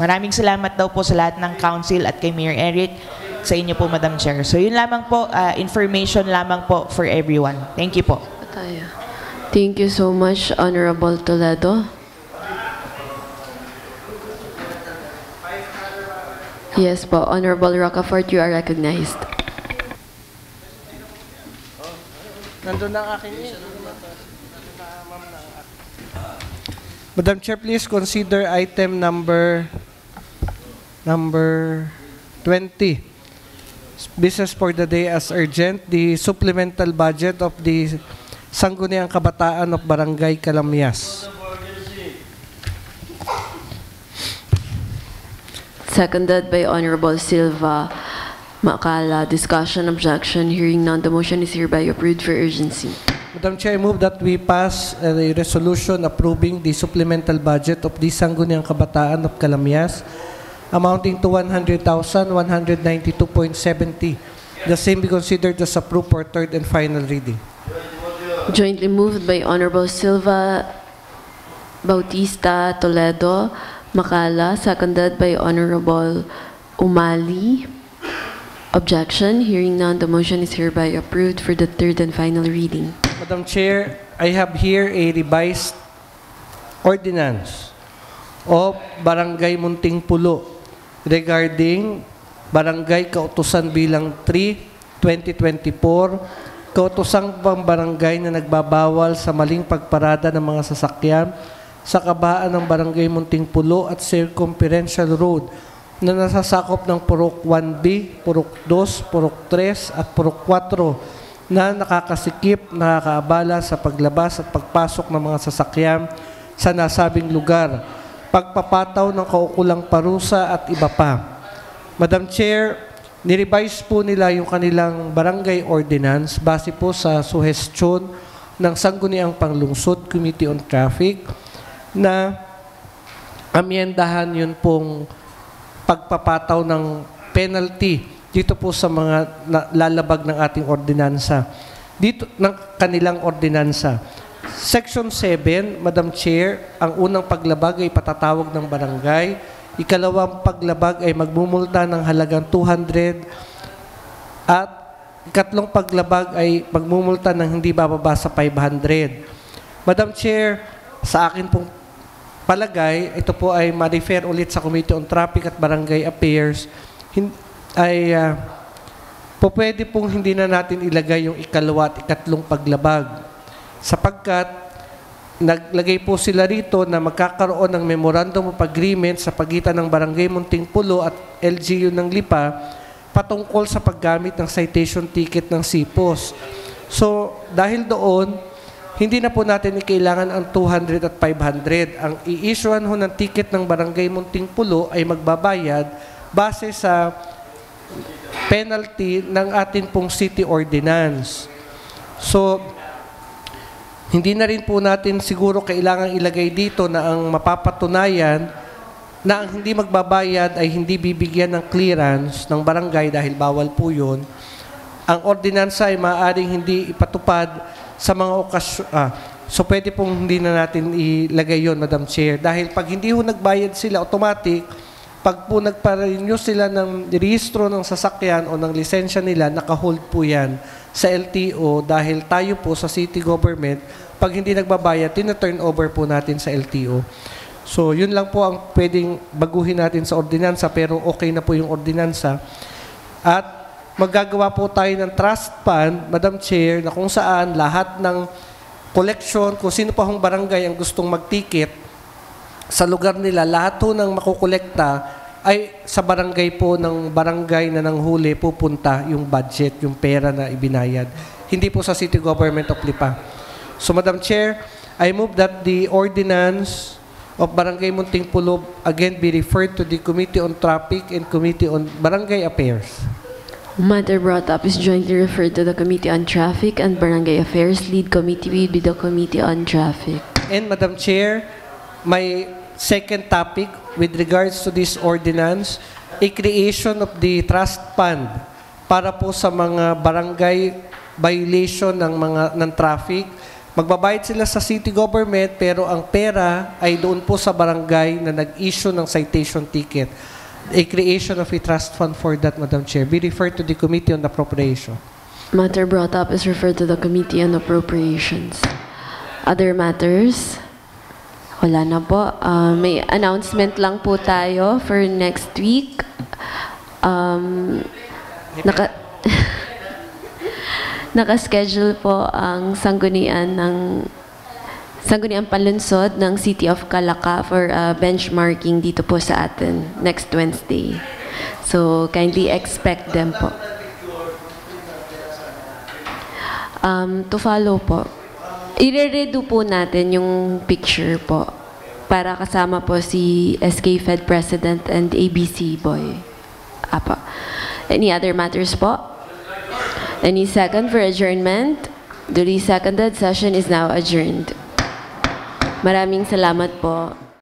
Maraming salamat daw po sa lahat ng council at kay Mayor Eric, sa inyo po, Madam Chair. So yun lamang po, information lamang po for everyone. Thank you po. Thank you so much, Honorable Toledo. Yes po, Honorable Rocafort, you are recognized. Nandun na ang akin yun. Madam Chair, please consider item number 20. Business for the day as urgent. The supplemental budget of the Sangguniang Kabataan of Barangay Calamyas. Seconded by Honorable Silva Macala. Discussion, objection, hearing none, the motion is hereby approved for urgency. Madam Chair, I move that we pass a resolution approving the supplemental budget of the Sangguniang Kabataan of Calamyas amounting to 100,192.70. The same be considered as approved for third and final reading. Jointly moved by Honorable Silva, Bautista, Toledo, Macala, seconded by Honorable Umali. Objection, hearing none, the motion is hereby approved for the third and final reading. Madam Chair, I have here a revised ordinance of Barangay Munting Pulo regarding Barangay Kautusan Bilang 3, 2024, kautosang pambarangay na nagbabawal sa maling pagparada ng mga sasakyan sa kabaan ng Barangay Munting Pulo at Circumferential Road na nasasakop ng Purok 1B, Purok 2, Purok 3 at Purok 4 na nakakasikip, nakakaabala sa paglabas at pagpasok ng mga sasakyan sa nasabing lugar, pagpapataw ng kaukulang parusa at iba pa. Madam Chair, nirevise po nila yung kanilang barangay ordinance base po sa suhestyon ng Sangguniang Panglungsod Committee on Traffic na amyendahan yun pong pagpapataw ng penalty dito po sa mga lalabag ng ating ordinansa. Dito ng kanilang ordinansa. Section 7, Madam Chair, ang unang paglabag ay patatawag ng barangay. Ikalawang paglabag ay magmumulta ng halagang 200 at ikatlong paglabag ay magmumulta ng hindi bababa sa 500. Madam Chair, sa akin pong palagay, ito po ay ma-refer ulit sa Committee on Traffic at Barangay Affairs, pwede pong hindi na natin ilagay yung ikalawa at ikatlong paglabag. Sapagkat naglagay po sila rito na magkakaroon ng Memorandum of Agreement sa pagitan ng Barangay Muntingpulo at LGU ng Lipa patungkol sa paggamit ng citation ticket ng SIPOS. So, dahil doon, hindi na po natin ikailangan ang 200 at 500. Ang i-issuean ho ng ticket ng Barangay Muntingpulo ay magbabayad base sa penalty ng atin pong city ordinance. So, hindi na rin po natin siguro kailangan ilagay dito na ang mapapatunayan na ang hindi magbabayad ay hindi bibigyan ng clearance ng barangay dahil bawal po yun. Ang ordinansa ay maaaring hindi ipatupad sa mga okasyon. So pwede pong hindi na natin ilagay yon, Madam Chair. Dahil pag hindi ho nagbayad sila, automatic, pag po nagpa-renew sila ng rehistro ng sasakyan o ng lisensya nila, naka-hold po yan sa LTO dahil tayo po sa city government, pag hindi nagbabayad, tina-turn over po natin sa LTO. So, yun lang po ang pwedeng baguhin natin sa ordinansa, pero okay na po yung ordinansa. At maggagawa po tayo ng trust fund, Madam Chair, na kung saan lahat ng collection, kung sino pa hong barangay ang gustong mag-ticket sa lugar nila, lahat po ng makukolekta ay sa barangay po ng barangay na nanghuli pupunta yung budget, yung pera na ibinayad. Hindi po sa City Government of Lipa. So, Madam Chair, I move that the ordinance of Barangay Muntingpulo again be referred to the Committee on Traffic and Committee on Barangay Affairs. Matter brought up is jointly referred to the Committee on Traffic and Barangay Affairs. Lead committee will be the Committee on Traffic. And Madam Chair, my second topic with regards to this ordinance, a creation of the trust fund para po sa mga barangay violation ng traffic. Magbabayad sila sa city government pero ang pera ay doon po sa barangay na nag-issue ng citation ticket. A creation of a trust fund for that, Madam Chair, be referred to the Committee on Appropriation. Matter brought up is referred to the Committee on Appropriations. Other matters? Wala na po. May announcement lang po tayo for next week. Naka-schedule po ang sangguniang panlunsod ng City of Calaca for benchmarking dito po sa atin next Wednesday. So, kindly expect them po. To follow po, i-redo po natin yung picture po para kasama po si SK Fed President and ABC Boy. Apa. Any other matters po? Any second for adjournment? Duly seconded. Session is now adjourned. Maraming salamat po.